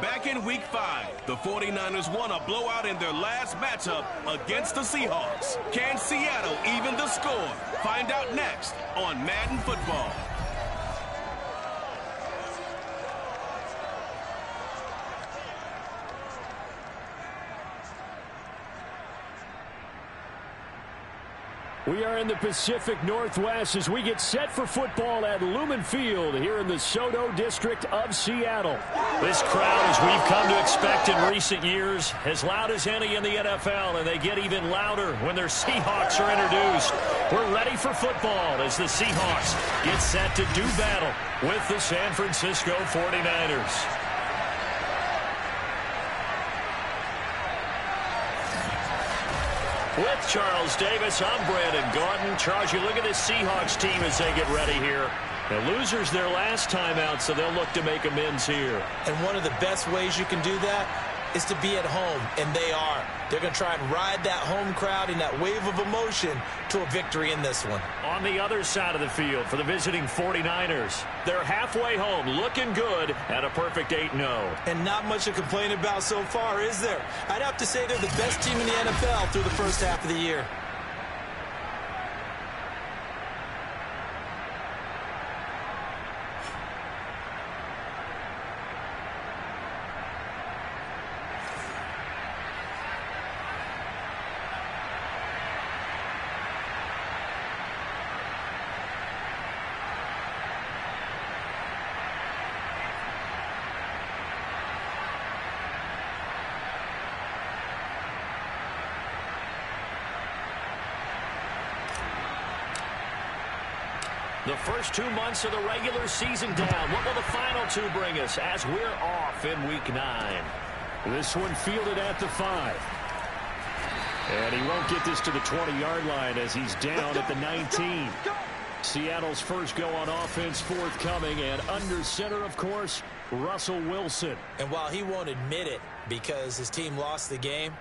Back in Week 5, the 49ers won a blowout in their last matchup against the Seahawks. Can Seattle even the score? Find out next on Madden Football. We are in the Pacific Northwest as we get set for football at Lumen Field here in the Soto District of Seattle. This crowd, as we've come to expect in recent years, as loud as any in the NFL, and they get even louder when their Seahawks are introduced. We're ready for football as the Seahawks get set to do battle with the San Francisco 49ers. With Charles Davis, I'm Brandon Gordon. Charles, you look at this Seahawks team as they get ready here. The losers their last time out, so they'll look to make amends here. And one of the best ways you can do that is to be at home, and they are. They're going to try and ride that home crowd and that wave of emotion to a victory in this one. On the other side of the field for the visiting 49ers, they're halfway home, looking good at a perfect 8-0. And not much to complain about so far, is there? I'd have to say they're the best team in the NFL through the first half of the year. The first 2 months of the regular season down. What will the final 2 bring us as we're off in Week 9? This one fielded at the 5. And he won't get this to the 20-yard line as he's down at the 19. Seattle's first go on offense forthcoming, and under center, of course, Russell Wilson. And while he won't admit it because his team lost the game,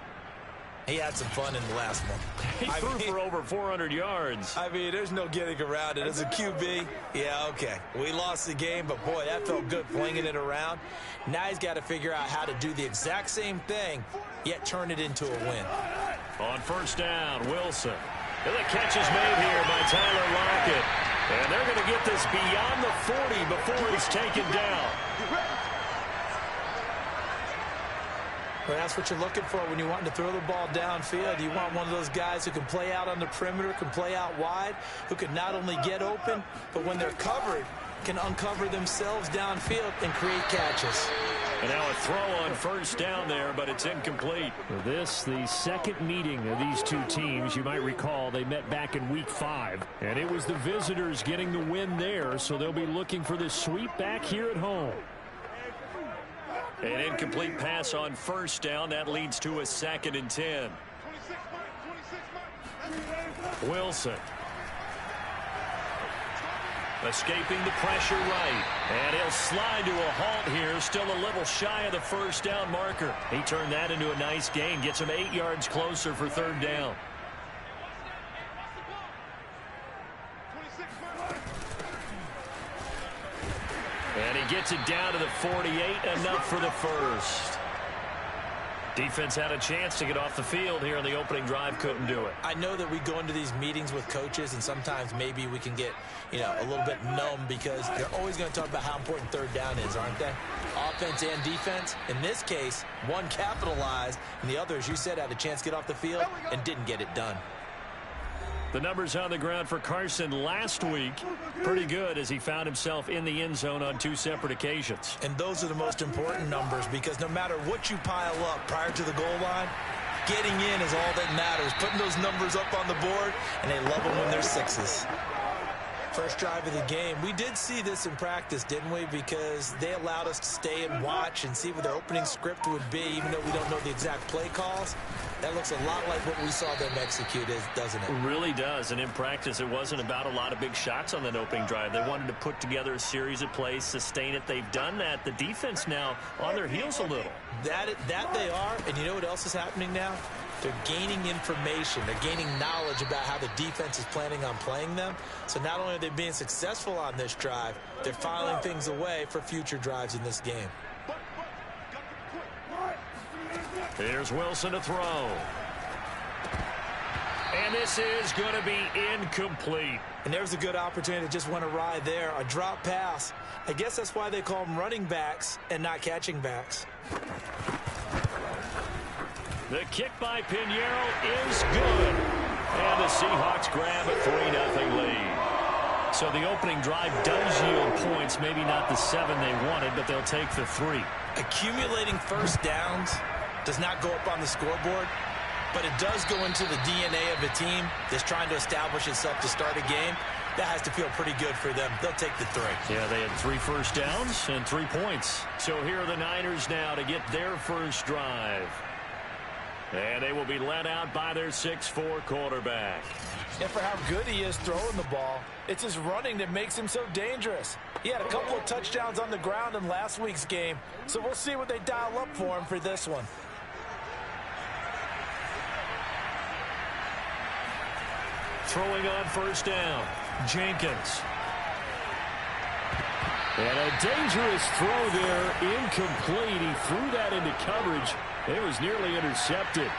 he had some fun in the last one. He threw for over 400 yards. I mean, there's no getting around it. As a QB, yeah, okay. We lost the game, but boy, that felt good flinging it around. Now he's got to figure out how to do the exact same thing, yet turn it into a win. On first down, Wilson. And the catch is made here by Tyler Lockett. And they're going to get this beyond the 40 before he's taken down. Well, that's what you're looking for when you want to throw the ball downfield. You want one of those guys who can play out on the perimeter, can play out wide, who can not only get open, but when they're covered, can uncover themselves downfield and create catches. And now a throw on first down there, but it's incomplete. This, the second meeting of these two teams. You might recall they met back in Week 5, and it was the visitors getting the win there, so they'll be looking for this sweep back here at home. An incomplete pass on first down. That leads to a 2nd and 10. Wilson. Escaping the pressure right. And he'll slide to a halt here. Still a little shy of the first down marker. He turned that into a nice gain. Gets him 8 yards closer for 3rd down. And he gets it down to the 48, enough for the first. Defense had a chance to get off the field here in the opening drive, couldn't do it. I know that we go into these meetings with coaches, and sometimes maybe we can get, a little bit numb because they're always going to talk about how important 3rd down is, aren't they? Offense and defense. In this case, one capitalized, and the other, as you said, had a chance to get off the field and didn't get it done. The numbers on the ground for Carson last week, pretty good as he found himself in the end zone on 2 separate occasions. And those are the most important numbers because no matter what you pile up prior to the goal line, getting in is all that matters. Putting those numbers up on the board, and they love them when they're 6s. First drive of the game. We did see this in practice, didn't we? Because they allowed us to stay and watch and see what their opening script would be, even though we don't know the exact play calls. That looks a lot like what we saw them execute, doesn't it? It really does. And in practice, it wasn't about a lot of big shots on that opening drive. They wanted to put together a series of plays, sustain it. They've done that. The defense now on their heels a little. That they are. And you know what else is happening now? They're gaining information. They're gaining knowledge about how the defense is planning on playing them. So not only are they being successful on this drive, they're filing things away for future drives in this game. Here's Wilson to throw. And this is going to be incomplete. And there's a good opportunity that just went awry there. A drop pass. I guess that's why they call them running backs and not catching backs. The kick by Pinheiro is good. And the Seahawks grab a 3-0 lead. So the opening drive does yield points. Maybe not the 7 they wanted, but they'll take the 3. Accumulating first downs does not go up on the scoreboard, but it does go into the DNA of a team that's trying to establish itself to start a game. That has to feel pretty good for them. They'll take the 3. Yeah, they had 3 first downs and 3 points. So here are the Niners now to get their first drive. And they will be led out by their 6'4" quarterback. And for how good he is throwing the ball, it's his running that makes him so dangerous. He had a couple of touchdowns on the ground in last week's game, so we'll see what they dial up for him for this one. Throwing on first down, Jenkins. And a dangerous throw there, incomplete. He threw that into coverage. It was nearly intercepted.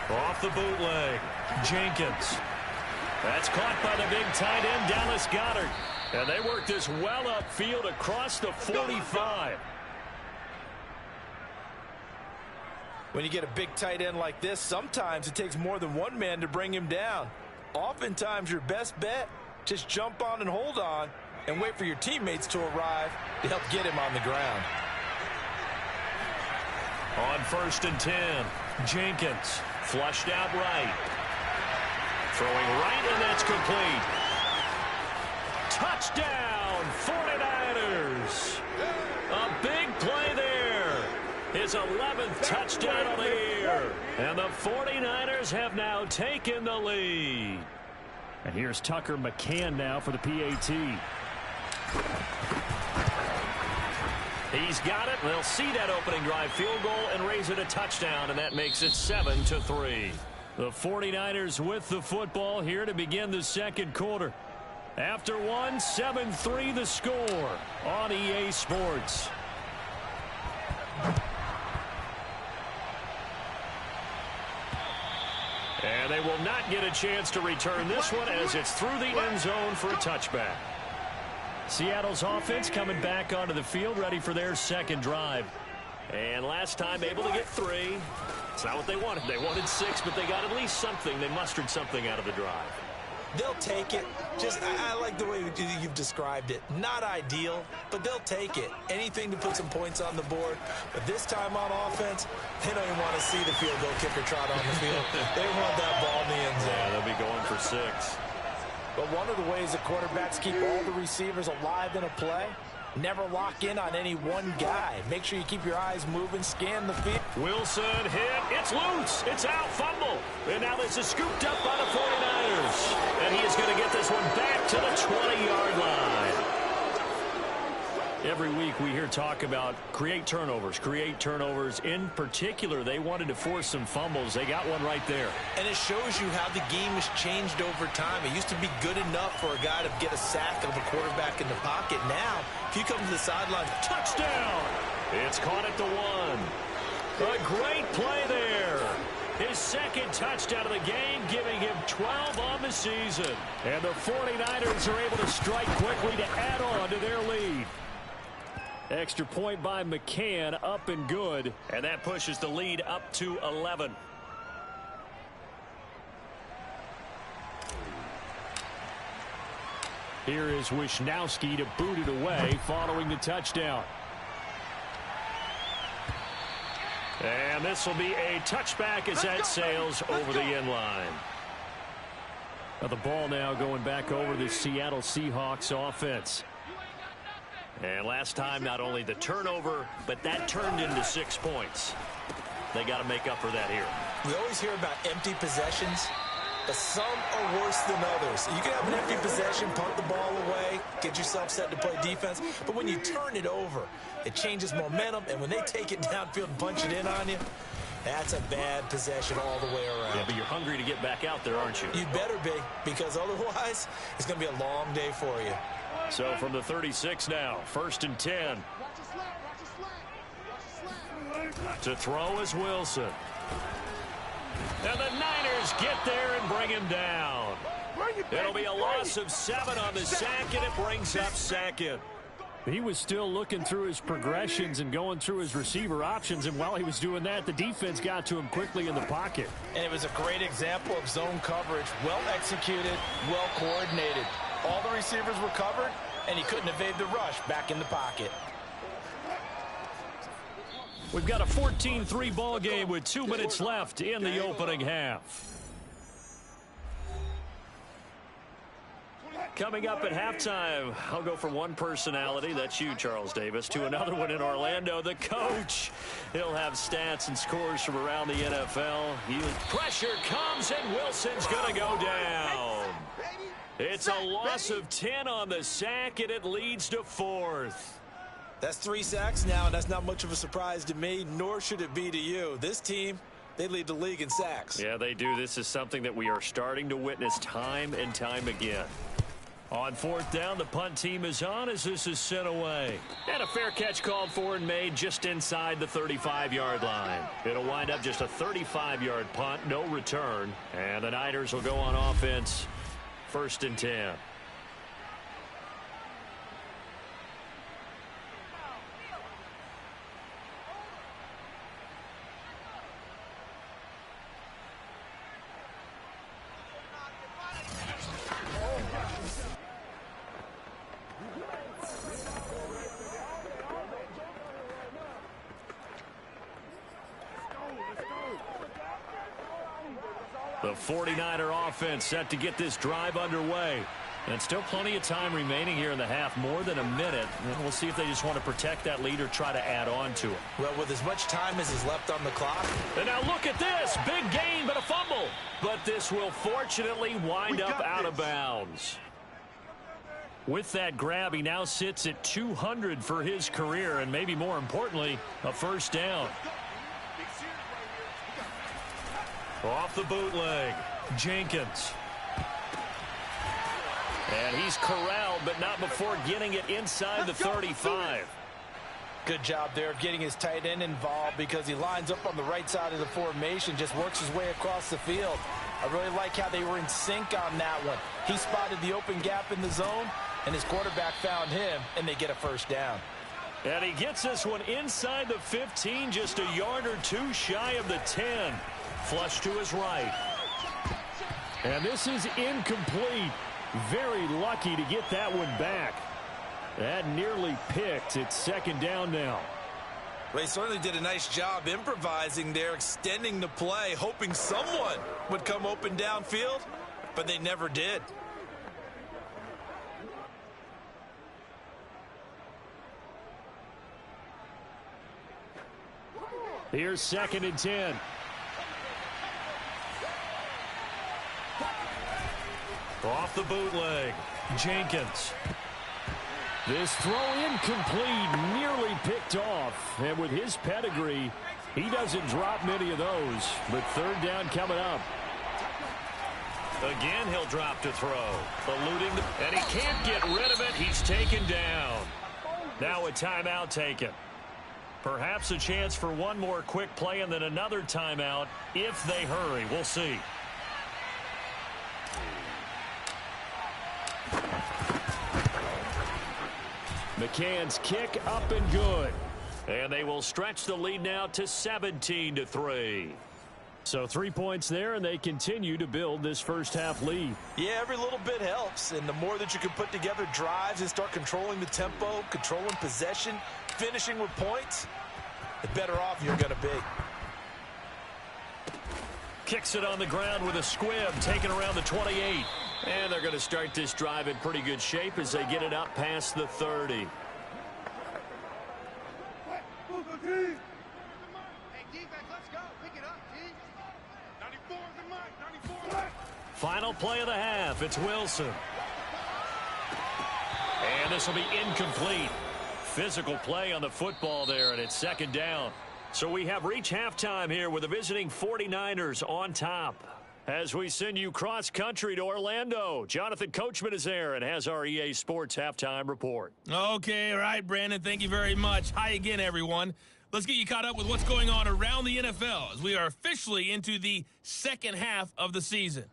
Off the bootleg, Jenkins. That's caught by the big tight end, Dallas Goedert. And they work this well upfield across the 45. When you get a big tight end like this, sometimes it takes more than one man to bring him down. Oftentimes, your best bet, just jump on and hold on and wait for your teammates to arrive to help get him on the ground. On 1st and 10, Jenkins flushed out right. Throwing right, and that's complete. Touchdown, 49ers. A big play there. His 11th touchdown of the year. And the 49ers have now taken the lead. And here's Tucker McCann now for the PAT. He's got it. They'll see that opening drive field goal and raise it a touchdown, and that makes it 7-3. The 49ers with the football here to begin the second quarter. After one, 7-3 the score on EA Sports. And they will not get a chance to return this one as it's through the end zone for a touchback. Seattle's offense coming back onto the field, ready for their second drive. And last time able to get 3. It's not what they wanted. They wanted 6, but they got at least something. They mustered something out of the drive. They'll take it. I like the way you've described it. Not ideal, but they'll take it. Anything to put some points on the board. But this time on offense, they don't even want to see the field goal kicker trot on the field. They want that ball in the end zone. Yeah, they'll be going for 6. But one of the ways that quarterbacks keep all the receivers alive in a play, never lock in on any one guy. Make sure you keep your eyes moving, scan the field. Wilson hit. It's loose. It's out. Fumble. And now this is scooped up by the 49ers. And he is going to get this one back to the 20-yard line. Every week we hear talk about create turnovers. In particular, they wanted to force some fumbles. They got one right there. And it shows you how the game has changed over time. It used to be good enough for a guy to get a sack of a quarterback in the pocket. Now, if you come to the sideline, touchdown! It's caught at the 1. A great play there. His second touchdown of the game, giving him 12 on the season. And the 49ers are able to strike quickly to add on to their lead. Extra point by McCann, up and good. And that pushes the lead up to 11. Here is Wisnowski to boot it away following the touchdown. And this will be a touchback as that sails over the end line. Now the ball now going back over the Seattle Seahawks offense. And last time, not only the turnover, but that turned into 6 points. They got to make up for that here. We always hear about empty possessions, but some are worse than others. You can have an empty possession, punt the ball away, get yourself set to play defense, but when you turn it over, it changes momentum, and when they take it downfield and punch it in on you, that's a bad possession all the way around. Yeah, but you're hungry to get back out there, aren't you? You better be, because otherwise, it's going to be a long day for you. So from the 36 now, 1st and 10. To throw is Wilson. And the Niners get there and bring him down. It'll be a loss of 7 on the sack, and it brings up 2nd. He was still looking through his progressions and going through his receiver options, and while he was doing that, the defense got to him quickly in the pocket. And it was a great example of zone coverage. Well executed, well coordinated. All the receivers were covered, and he couldn't evade the rush back in the pocket. We've got a 14-3 ball game with 2 minutes left in the opening half. Coming up at halftime, I'll go from one personality, that's you, Charles Davis, to another one in Orlando, the coach. He'll have stats and scores from around the NFL. Pressure comes, and Wilson's going to go down. It's a loss of 10 on the sack, and it leads to 4th. That's 3 sacks now, and that's not much of a surprise to me, nor should it be to you. This team, they lead the league in sacks. Yeah, they do. This is something that we are starting to witness time and time again. On 4th down, the punt team is on as this is sent away. And a fair catch called for and made just inside the 35-yard line. It'll wind up just a 35-yard punt, no return. And the Niners will go on offense, 1st and 10. The 49er offense set to get this drive underway. And still plenty of time remaining here in the half, more than a minute. And we'll see if they just want to protect that lead or try to add on to it. Well, with as much time as is left on the clock. And now look at this. Big gain, but a fumble. But this will fortunately wind up out of bounds. With that grab, he now sits at 200 for his career, and maybe more importantly, a 1st down. Off the bootleg, Jenkins. And he's corralled, but not before getting it inside the 35. Good job there of getting his tight end involved because he lines up on the right side of the formation, just works his way across the field. I really like how they were in sync on that one. He spotted the open gap in the zone, and his quarterback found him, and they get a 1st down. And he gets this one inside the 15, just a yard or 2 shy of the 10. Flush to his right. And this is incomplete. Very lucky to get that one back. That nearly picked. It's 2nd down now. Well, he certainly did a nice job improvising there, extending the play, hoping someone would come open downfield, but they never did. Here's 2nd and 10. Off the bootleg, Jenkins. This throw incomplete, nearly picked off. And with his pedigree, he doesn't drop many of those. But 3rd down coming up. Again, he'll drop to throw. Eluding and he can't get rid of it. He's taken down. Now a timeout taken. Perhaps a chance for one more quick play and then another timeout if they hurry. We'll see. McCann's kick up and good. And they will stretch the lead now to 17-3. So 3 points there, and they continue to build this 1st half lead. Yeah, every little bit helps. And the more that you can put together drives and start controlling the tempo, controlling possession, finishing with points, the better off you're going to be. Kicks it on the ground with a squib, taken around the 28. And they're going to start this drive in pretty good shape as they get it up past the 30. Final play of the half. It's Wilson. And this will be incomplete. Physical play on the football there, and it's 2nd down. So we have reached halftime here with the visiting 49ers on top. As we send you cross-country to Orlando, Jonathan Coachman is there and has our EA Sports halftime report. Okay, all right, Brandon, thank you very much. Hi again, everyone. Let's get you caught up with what's going on around the NFL as we are officially into the second half of the season.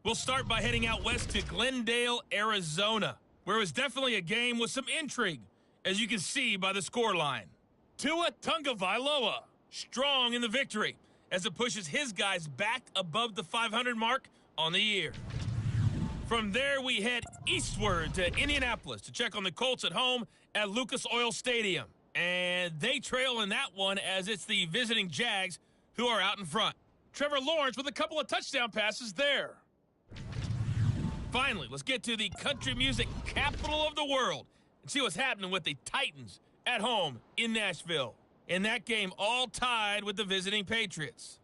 We'll start by heading out west to Glendale, Arizona, where it was definitely a game with some intrigue, as you can see by the scoreline. Tua Tagovailoa, strong in the victory, as it pushes his guys back above the 500 mark on the year. From there, we head eastward to Indianapolis to check on the Colts at home at Lucas Oil Stadium. And they trail in that one as it's the visiting Jags who are out in front. Trevor Lawrence with a couple of touchdown passes there. Finally, let's get to the country music capital of the world and see what's happening with the Titans at home in Nashville. In that game, all tied with the visiting Patriots.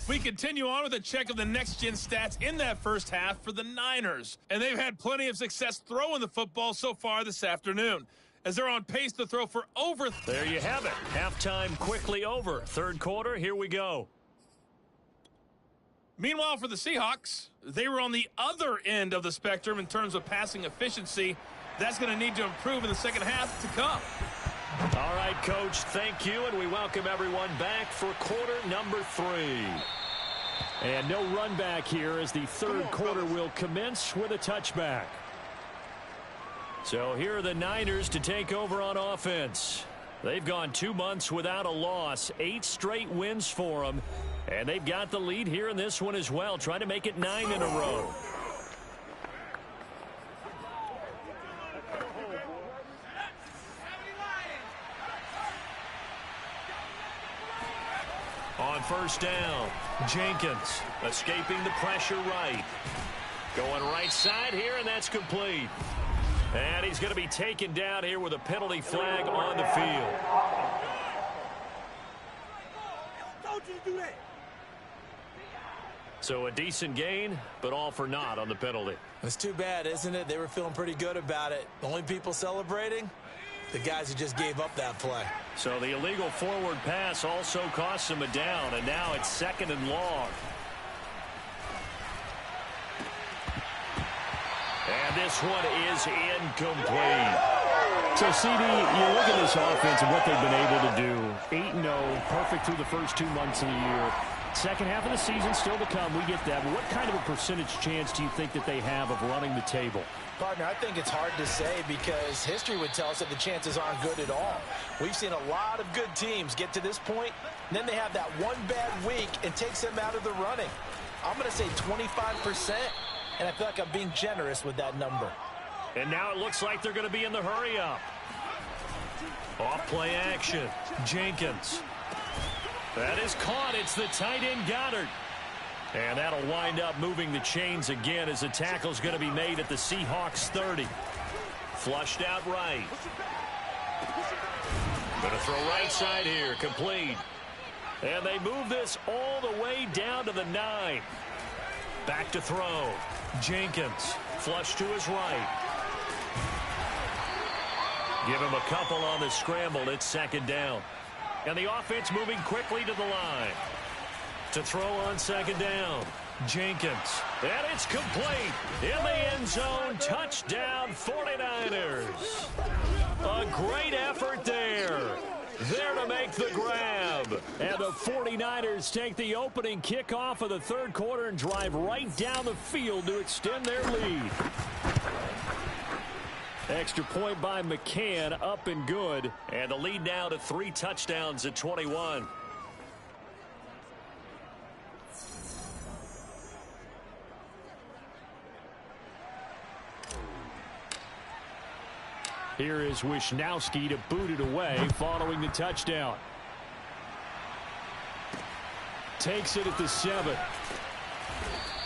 We continue on with a check of the next-gen stats in that first half for the Niners. And they've had plenty of success throwing the football so far this afternoon, as they're on pace to throw for over... There you have it. Halftime quickly over. Third quarter, here we go. Meanwhile, for the Seahawks, they were on the other end of the spectrum in terms of passing efficiency. That's going to need to improve in the second half to come. All right, Coach, thank you, and we welcome everyone back for quarter number 3. And no run back here as the third quarter will commence with a touchback. So here are the Niners to take over on offense. They've gone 2 months without a loss, 8 straight wins for them. And they've got the lead here in this one as well, trying to make it 9 in a row. On first down, Jenkins escaping the pressure right. Going right side here, and that's complete. And he's going to be taken down here with a penalty flag on the field. So a decent gain, but all for naught on the penalty. It's too bad, isn't it? They were feeling pretty good about it. The only people celebrating, the guys who just gave up that play. So the illegal forward pass also costs him a down, and now it's 2nd and long. And this one is incomplete. So, CD, you look at this offense and what they've been able to do. 8-0, perfect through the first 2 months of the year. Second half of the season still to come. We get that. But what kind of a percentage chance do you think that they have of running the table? Partner, I think it's hard to say because history would tell us that the chances aren't good at all. We've seen a lot of good teams get to this point, and then they have that one bad week and takes them out of the running. I'm going to say 25%, and I feel like I'm being generous with that number. And now it looks like they're going to be in the hurry-up. Off-play action. Jenkins. That is caught. It's the tight end Goddard. And that'll wind up moving the chains again as the tackle's going to be made at the Seahawks 30. Flushed out right. Going to throw right side here. Complete. And they move this all the way down to the 9. Back to throw. Jenkins. Flush to his right. Give him a couple on the scramble. It's 2nd down. And the offense moving quickly to the line. To throw on 2nd down. Jenkins. And it's complete. In the end zone. Touchdown 49ers. A great effort there. There to make the grab. And the 49ers take the opening kickoff of the third quarter and drive right down the field to extend their lead. Extra point by McCann, up and good. And the lead now to 3 touchdowns at 21. Here is Wisnowski to boot it away following the touchdown. Takes it at the 7.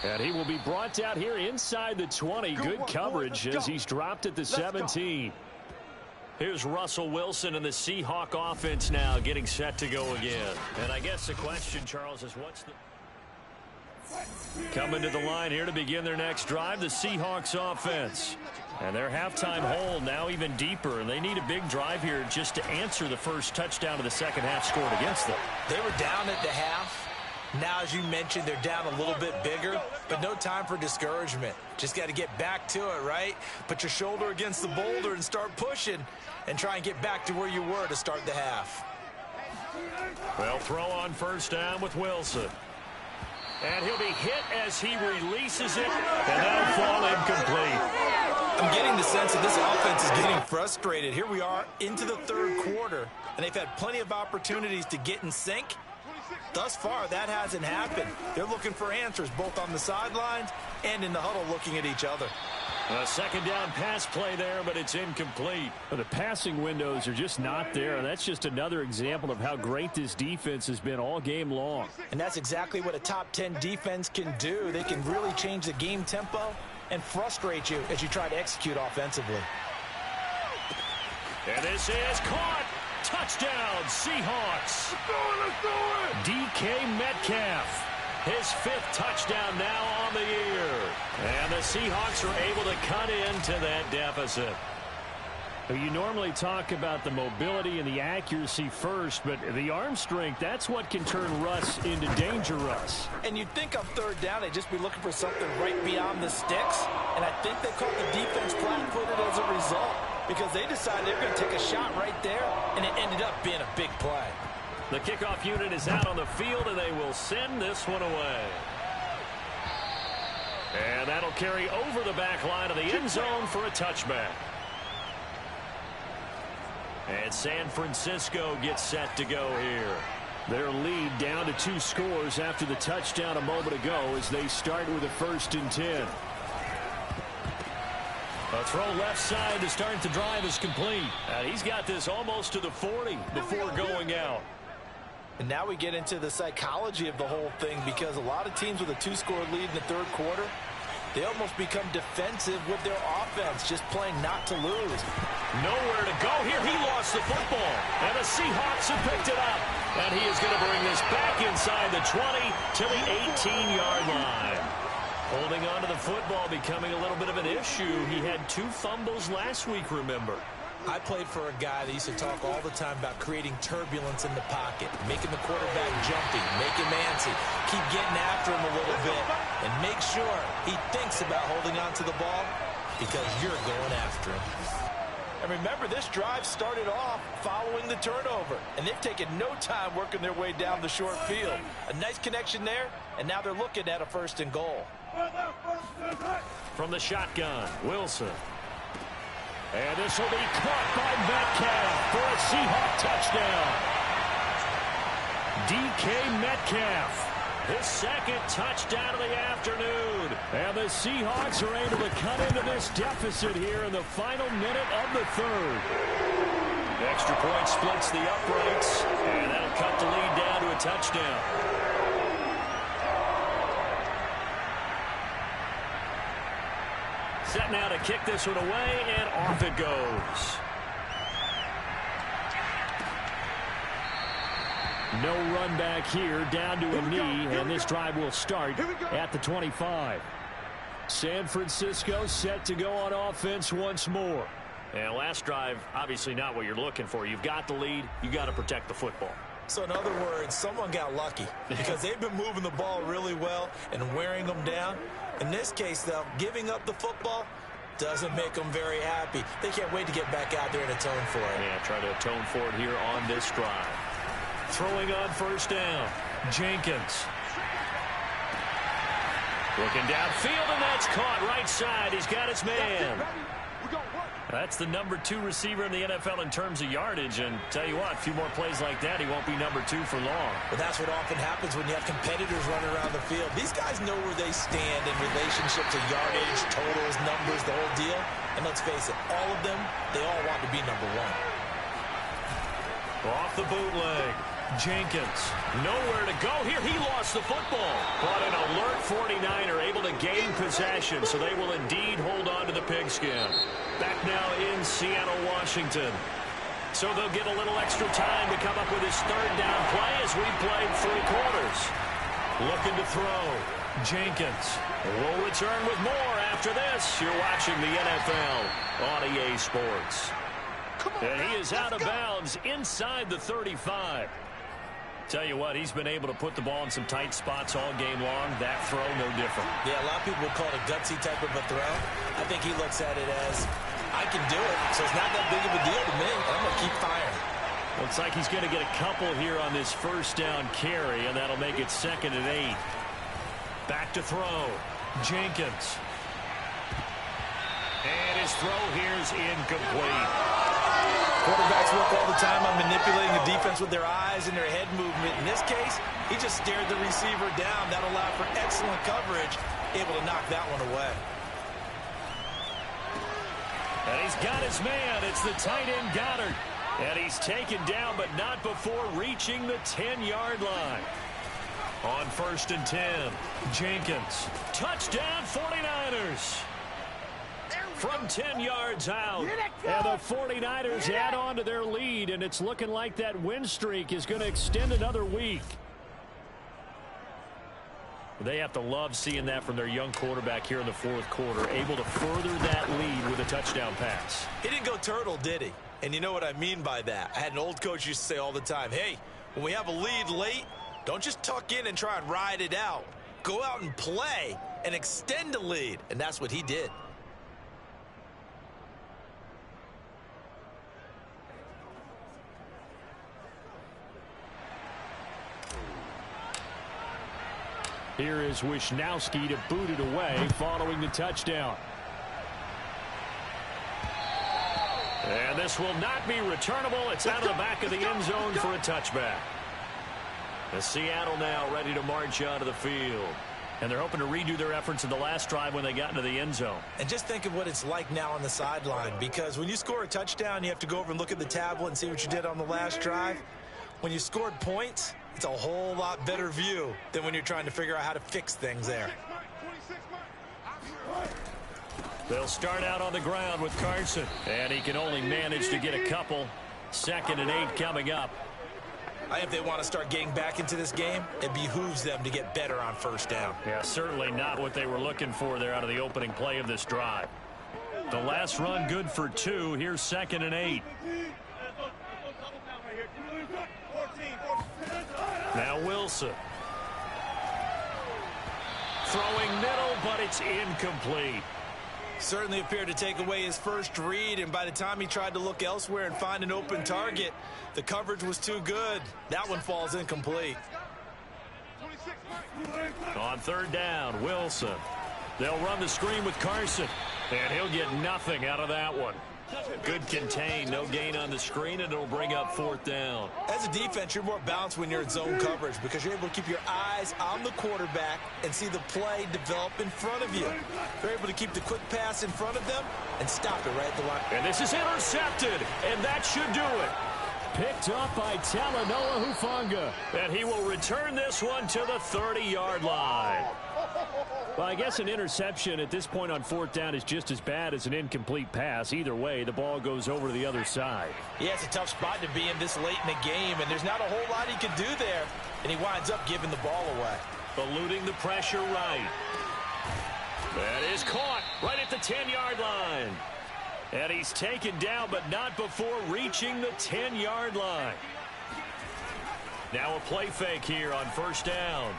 And he will be brought down here inside the 20. Good coverage as he's dropped at the 17. Here's Russell Wilson and the Seahawk offense now getting set to go again. And I guess the question, Charles, is what's the... Coming to the line here to begin their next drive, the Seahawks offense. And their halftime hole now even deeper, and they need a big drive here just to answer the first touchdown of the second half scored against them. They were down at the half. Now, as you mentioned, they're down a little bit bigger, but no time for discouragement. Just got to get back to it, right? Put your shoulder against the boulder and start pushing and try and get back to where you were to start the half. Well, throw on first down with Wilson. And he'll be hit as he releases it, and that'll fall incomplete. I'm getting the sense that this offense is getting frustrated. Here we are into the third quarter, and they've had plenty of opportunities to get in sync. Thus far, that hasn't happened. They're looking for answers both on the sidelines and in the huddle looking at each other. A second down pass play there, but it's incomplete. But the passing windows are just not there, and that's just another example of how great this defense has been all game long. And that's exactly what a top 10 defense can do. They can really change the game tempo and frustrate you as you try to execute offensively. And this is caught. Touchdown, Seahawks. Let's go. DK Metcalf. His 5th touchdown now on the year. And the Seahawks are able to cut into that deficit. You normally talk about the mobility and the accuracy first, but the arm strength, that's what can turn Russ into danger Russ. And you'd think on third down they'd just be looking for something right beyond the sticks. And I think they caught the defense flat-footed as a result because they decided they were going to take a shot right there, and it ended up being a big play. The kickoff unit is out on the field, and they will send this one away. And that'll carry over the back line of the end zone for a touchback. And San Francisco gets set to go here. Their lead down to 2 scores after the touchdown a moment ago as they start with a 1st and 10. A throw left side to start the drive is complete. And he's got this almost to the 40 before going out. And now we get into the psychology of the whole thing because a lot of teams with a 2-score lead in the third quarter, they almost become defensive with their offense, just playing not to lose. Nowhere to go here. He lost the football. And the Seahawks have picked it up. And he is going to bring this back inside the 20 to the 18-yard line. Holding on to the football becoming a little bit of an issue. He had 2 fumbles last week, remember. I played for a guy that used to talk all the time about creating turbulence in the pocket, making the quarterback jumpy, make him antsy, keep getting after him a little bit, and make sure he thinks about holding on to the ball because you're going after him. And remember, this drive started off following the turnover, and they've taken no time working their way down the short field. A nice connection there, and now they're looking at a 1st and goal. From the shotgun, Wilson. And this will be caught by Metcalf for a Seahawk touchdown. DK Metcalf, his 2nd touchdown of the afternoon. And the Seahawks are able to cut into this deficit here in the final minute of the 3rd. The extra point splits the uprights, and that'll cut the lead down to a touchdown. Set now to kick this one away, and off it goes. No run back here, down to a knee, and this drive will start at the 25. San Francisco set to go on offense once more. And last drive, obviously not what you're looking for. You've got the lead. You got to protect the football. So in other words, someone got lucky because they've been moving the ball really well and wearing them down. In this case, though, giving up the football doesn't make them very happy. They can't wait to get back out there and atone for it. Yeah, try to atone for it here on this drive. Throwing on first down, Jenkins. Looking downfield, and that's caught right side. He's got his man. That's the number 2 receiver in the NFL in terms of yardage. And tell you what, a few more plays like that, he won't be number 2 for long. But that's what often happens when you have competitors running around the field. These guys know where they stand in relationship to yardage, totals, numbers, the whole deal. And let's face it, all of them, they all want to be number 1. Off the bootleg. Jenkins, nowhere to go here. He lost the football. But an alert 49er able to gain possession, so they will indeed hold on to the pigskin. Back now in Seattle, Washington. So they'll get a little extra time to come up with his 3rd down play as we've played 3 quarters. Looking to throw. Jenkins will return with more after this, you're watching the NFL on EA Sports. And he is out of bounds inside the 35. Tell you what, he's been able to put the ball in some tight spots all game long. That throw, no different. Yeah, a lot of people would call it a gutsy type of a throw. I think he looks at it as, I can do it, so it's not that big of a deal to me. I'm going to keep firing. Looks like he's going to get a couple here on this first down carry, and that'll make it 2nd and 8. Back to throw. Jenkins. And his throw here is incomplete. Quarterbacks work all the time on manipulating the defense with their eyes and their head movement. In this case, he just stared the receiver down. That allowed for excellent coverage, able to knock that one away. And he's got his man. It's the tight end Goddard. And he's taken down, but not before reaching the 10-yard line. On 1st and 10, Jenkins. Touchdown, 49ers. From 10 yards out. And the 49ers add on to their lead, and it's looking like that win streak is going to extend another week. They have to love seeing that from their young quarterback here in the 4th quarter, able to further that lead with a touchdown pass. He didn't go turtle, did he? And you know what I mean by that. I had an old coach used to say all the time, hey, when we have a lead late, don't just tuck in and try and ride it out. Go out and play and extend the lead. And that's what he did. Here is Wisnowski to boot it away following the touchdown. And this will not be returnable. It's out of the back of the end zone for a touchback. The Seattle now ready to march out of the field. And they're hoping to redo their efforts in the last drive when they got into the end zone. And just think of what it's like now on the sideline, because when you score a touchdown, you have to go over and look at the tablet and see what you did on the last drive. When you scored points, it's a whole lot better view than when you're trying to figure out how to fix things there. They'll start out on the ground with Carson. And he can only manage to get a couple. 2nd and 8 coming up. I think if they want to start getting back into this game, it behooves them to get better on 1st down. Yeah, certainly not what they were looking for there out of the opening play of this drive. The last run good for 2. Here's 2nd and 8. Now Wilson. Throwing middle, but it's incomplete. Certainly appeared to take away his first read, and by the time he tried to look elsewhere and find an open target, the coverage was too good. That one falls incomplete. On 3rd down, Wilson. They'll run the screen with Carson, and he'll get nothing out of that one. Good contain, no gain on the screen, and it'll bring up 4th down. As a defense, you're more balanced when you're in zone coverage because you're able to keep your eyes on the quarterback and see the play develop in front of you. You're able to keep the quick pass in front of them and stop it right at the line. And this is intercepted, and that should do it. Picked up by Talanoa Hufanga. And he will return this one to the 30-yard line. Well, I guess an interception at this point on 4th down is just as bad as an incomplete pass. Either way, the ball goes over to the other side. Yeah, it's a tough spot to be in this late in the game, and there's not a whole lot he can do there, and he winds up giving the ball away. Eluding the pressure right. That is caught right at the 10-yard line. And he's taken down, but not before reaching the 10-yard line. Now a play fake here on 1st down.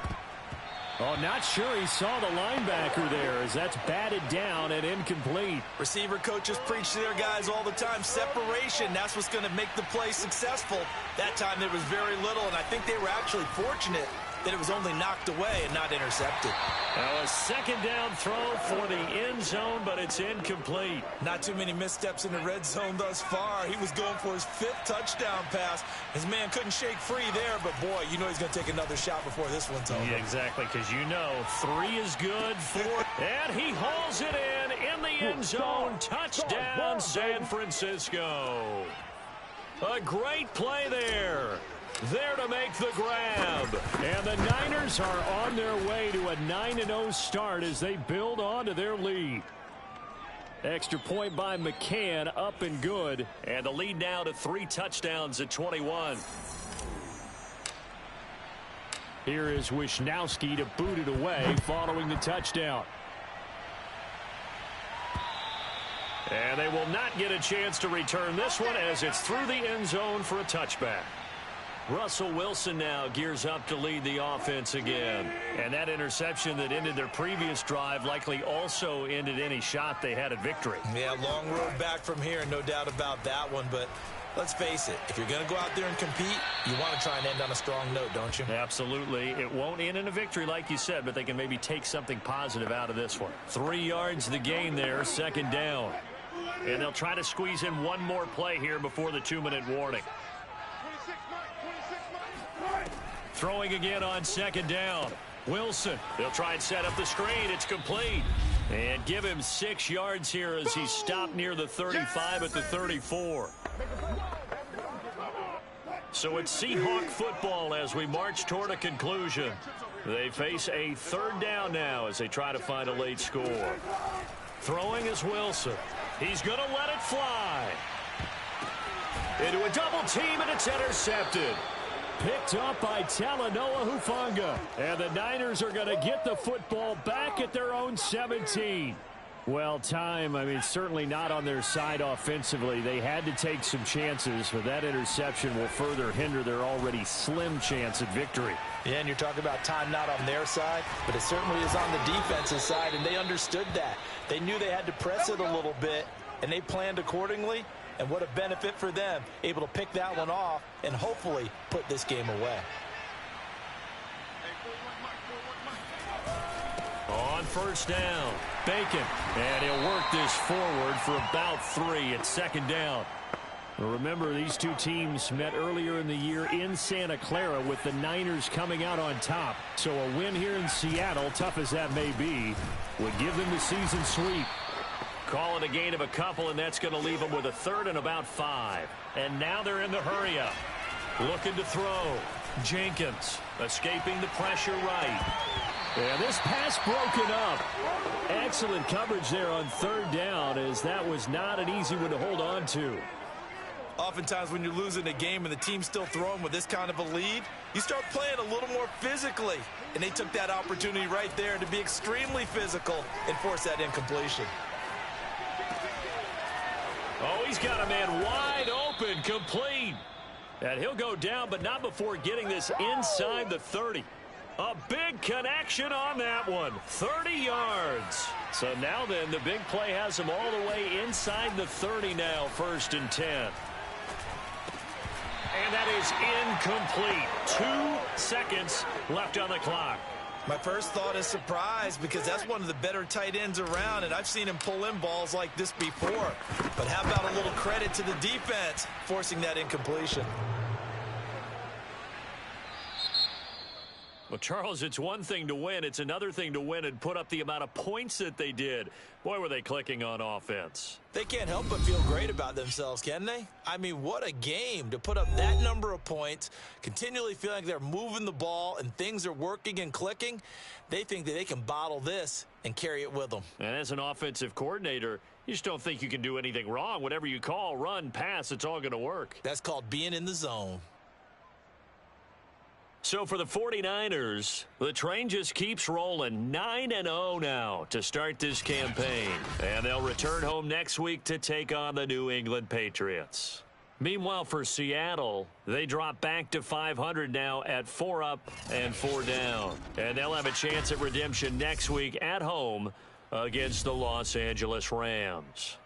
Oh, not sure he saw the linebacker there as that's batted down and incomplete. Receiver coaches preach to their guys all the time. Separation, that's what's going to make the play successful. That time there was very little, and I think they were actually fortunate that it was only knocked away and not intercepted. Now a 2nd down throw for the end zone, but it's incomplete. Not too many missteps in the red zone thus far. He was going for his 5th touchdown pass. His man couldn't shake free there, but boy, you know he's going to take another shot before this one's over. Yeah, exactly, because you know 3 is good for, and he hauls it in the end zone. Touchdown, San Francisco. A great play there. There to make the grab. And the Niners are on their way to a 9-0 start as they build on to their lead. Extra point by McCann, up and good. And the lead now to 3 touchdowns at 21. Here is Wisnowski to boot it away following the touchdown. And they will not get a chance to return this one as it's through the end zone for a touchback. Russell Wilson now gears up to lead the offense again. And that interception that ended their previous drive likely also ended any shot they had at victory. Yeah, long road back from here, no doubt about that one. But let's face it, if you're going to go out there and compete, you want to try and end on a strong note, don't you? Absolutely. It won't end in a victory like you said, but they can maybe take something positive out of this one. 3 yards the gain there, second down. And they'll try to squeeze in one more play here before the 2-minute warning. Throwing again on second down. Wilson, they'll try and set up the screen. It's complete. And give him 6 yards here as he stopped near the 35 at the 34. So it's Seahawk football as we march toward a conclusion. They face a third down now as they try to find a late score. Throwing is Wilson. He's going to let it fly. Into a double team, and it's intercepted. Picked up by Talanoa Hufanga. And the Niners are going to get the football back at their own 17. Well, certainly not on their side offensively. They had to take some chances, but that interception will further hinder their already slim chance at victory. Yeah, and you're talking about time not on their side, but it certainly is on the defensive side, and they understood that. They knew they had to press it a little bit, and they planned accordingly. And what a benefit for them, able to pick that one off and hopefully put this game away. On first down, Bacon. And he'll work this forward for about 3 at second down. Remember, these two teams met earlier in the year in Santa Clara with the Niners coming out on top. So a win here in Seattle, tough as that may be, would give them the season sweep. Call it a gain of a couple, and that's going to leave them with a third and about 5. And now they're in the hurry-up. Looking to throw. Jenkins escaping the pressure right. And this pass broken up. Excellent coverage there on third down, as that was not an easy one to hold on to. Oftentimes when you're losing a game and the team's still throwing with this kind of a lead, you start playing a little more physically. And they took that opportunity right there to be extremely physical and force that incompletion. Oh, he's got a man wide open, complete. And he'll go down, but not before getting this inside the 30. A big connection on that one. 30 yards. So now then, the big play has him all the way inside the 30 now, 1st and 10. And that is incomplete. 2 seconds left on the clock. My first thought is surprise, because that's one of the better tight ends around, and I've seen him pull in balls like this before. But how about a little credit to the defense forcing that incompletion? Well, Charles, it's one thing to win. It's another thing to win and put up the amount of points that they did. Boy, were they clicking on offense. They can't help but feel great about themselves, can they? I mean, what a game to put up that number of points, continually feeling like they're moving the ball and things are working and clicking. They think that they can bottle this and carry it with them. And as an offensive coordinator, you just don't think you can do anything wrong. Whatever you call, run, pass, it's all going to work. That's called being in the zone. So for the 49ers, the train just keeps rolling. 9-0 now to start this campaign. And they'll return home next week to take on the New England Patriots. Meanwhile, for Seattle, they drop back to 500 now at 4 up and 4 down. And they'll have a chance at redemption next week at home against the Los Angeles Rams.